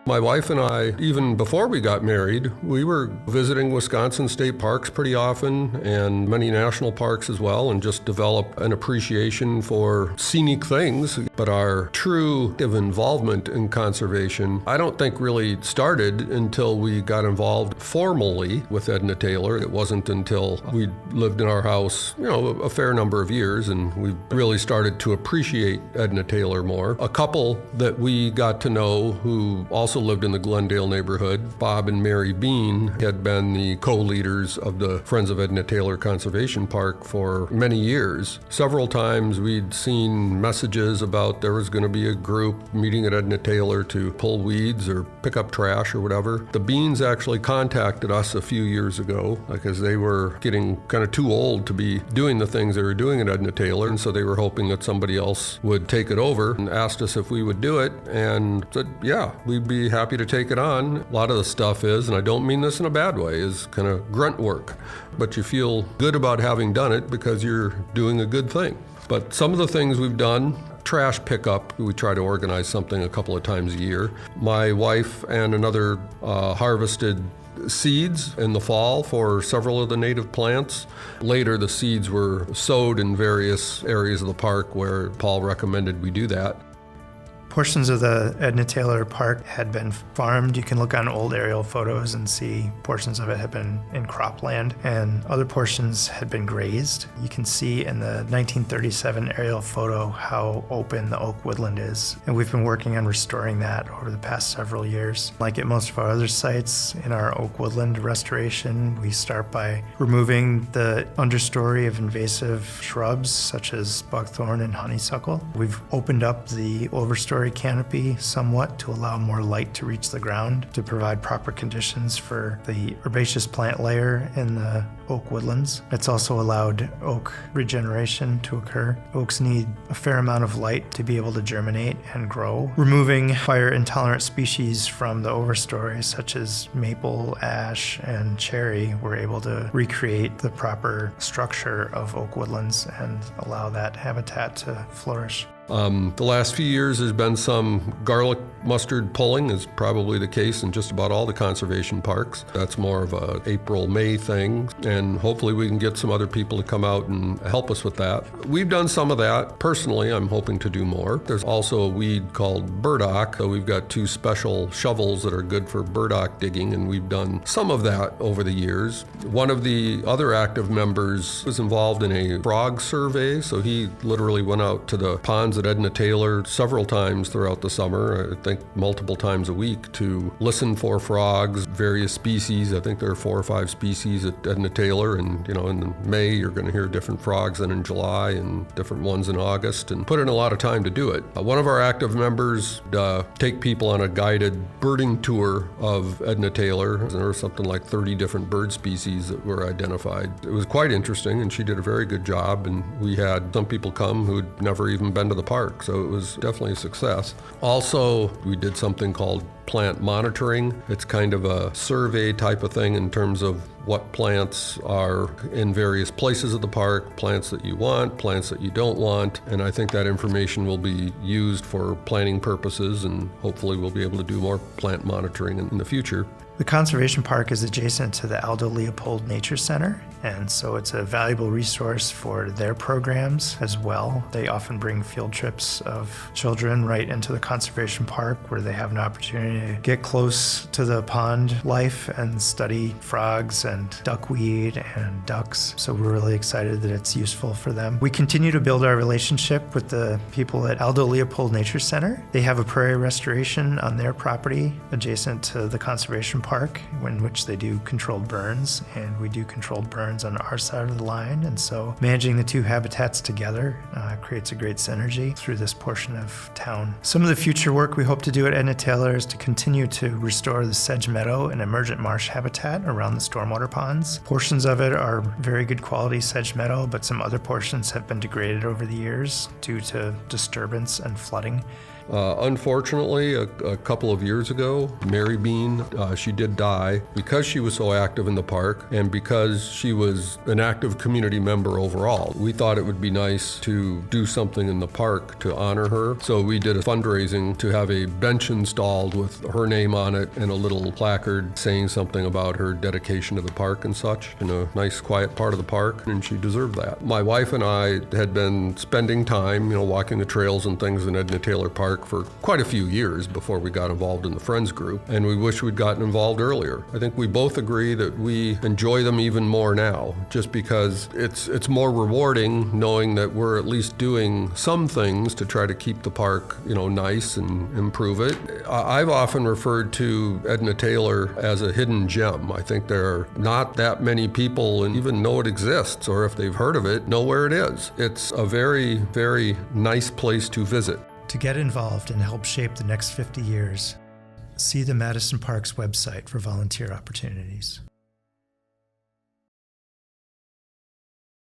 My wife and I, even before we got married, we were visiting Wisconsin state parks pretty often and many national parks as well, and just developed an appreciation for scenic things. But our true involvement in conservation, I don't think really started until we got involved formally with Edna Taylor. It wasn't until we lived in our house, a fair number of years, and we really started to appreciate Edna Taylor more. A couple that we got to know who also lived in the Glendale neighborhood, Bob and Mary Bean, had been the co-leaders of the Friends of Edna Taylor Conservation Park for many years. Several times we'd seen messages about there was going to be a group meeting at Edna Taylor to pull weeds or pick up trash or whatever. The Beans actually contacted us a few years ago because they were getting kind of too old to be doing the things they were doing at Edna Taylor, and so they were hoping that somebody else would take it over, and asked us if we would do it, and said, yeah, we'd be happy to take it on. A lot of the stuff is, and I don't mean this in a bad way, is kind of grunt work, but you feel good about having done it because you're doing a good thing. But some of the things we've done, trash pickup, we try to organize something a couple of times a year. My wife and another harvested seeds in the fall for several of the native plants. Later, the seeds were sowed in various areas of the park where Paul recommended we do that. Portions of the Edna Taylor Park had been farmed. You can look on old aerial photos and see portions of it had been in cropland, and other portions had been grazed. You can see in the 1937 aerial photo how open the oak woodland is, and we've been working on restoring that over the past several years. Like at most of our other sites in our oak woodland restoration, we start by removing the understory of invasive shrubs such as buckthorn and honeysuckle. We've opened up the overstory canopy somewhat to allow more light to reach the ground, to provide proper conditions for the herbaceous plant layer in the oak woodlands. It's also allowed oak regeneration to occur. Oaks need a fair amount of light to be able to germinate and grow. Removing fire-intolerant species from the overstory, such as maple, ash, and cherry, we're able to recreate the proper structure of oak woodlands and allow that habitat to flourish. The last few years there's been some garlic mustard pulling, is probably the case in just about all the conservation parks. That's more of a April-May thing, and hopefully we can get some other people to come out and help us with that. We've done some of that. Personally, I'm hoping to do more. There's also a weed called burdock, so we've got 2 special shovels that are good for burdock digging, and we've done some of that over the years. One of the other active members was involved in a frog survey, so he literally went out to the ponds at Edna Taylor several times throughout the summer, I think multiple times a week, to listen for frogs, various species. I think there are 4 or 5 species at Edna Taylor, and in May you're going to hear different frogs than in July, and different ones in August, and put in a lot of time to do it. One of our active members take people on a guided birding tour of Edna Taylor. There were something like 30 different bird species that were identified. It was quite interesting, and she did a very good job, and we had some people come who'd never even been to the park, so it was definitely a success. Also, we did something called plant monitoring. It's kind of a survey type of thing in terms of what plants are in various places of the park, plants that you want, plants that you don't want, and I think that information will be used for planning purposes, and hopefully we'll be able to do more plant monitoring in the future. The Conservation Park is adjacent to the Aldo Leopold Nature Center, and so it's a valuable resource for their programs as well. They often bring field trips of children right into the Conservation Park where they have an opportunity to get close to the pond life and study frogs and duckweed and ducks. So we're really excited that it's useful for them. We continue to build our relationship with the people at Aldo Leopold Nature Center. They have a prairie restoration on their property adjacent to the Conservation Park, in which they do controlled burns, and we do controlled burns on our side of the line, and so managing the 2 habitats together creates a great synergy through this portion of town. Some of the future work we hope to do at Edna Taylor is to continue to restore the sedge meadow and emergent marsh habitat around the stormwater ponds. Portions of it are very good quality sedge meadow, but some other portions have been degraded over the years due to disturbance and flooding. Unfortunately, a couple of years ago, Mary Bean, she did die because she was so active in the park, and because she was was an active community member overall. We thought it would be nice to do something in the park to honor her. So we did a fundraising to have a bench installed with her name on it and a little placard saying something about her dedication to the park and such, in a nice quiet part of the park, and she deserved that. My wife and I had been spending time, walking the trails and things in Edna Taylor Park for quite a few years before we got involved in the Friends group, and we wish we'd gotten involved earlier. I think we both agree that we enjoy them even more now, just because it's more rewarding knowing that we're at least doing some things to try to keep the park, nice and improve it. I've often referred to Edna Taylor as a hidden gem. I think there are not that many people and even know it exists, or if they've heard of it, know where it is. It's a very, very nice place to visit. To get involved and help shape the next 50 years, see the Madison Parks website for volunteer opportunities.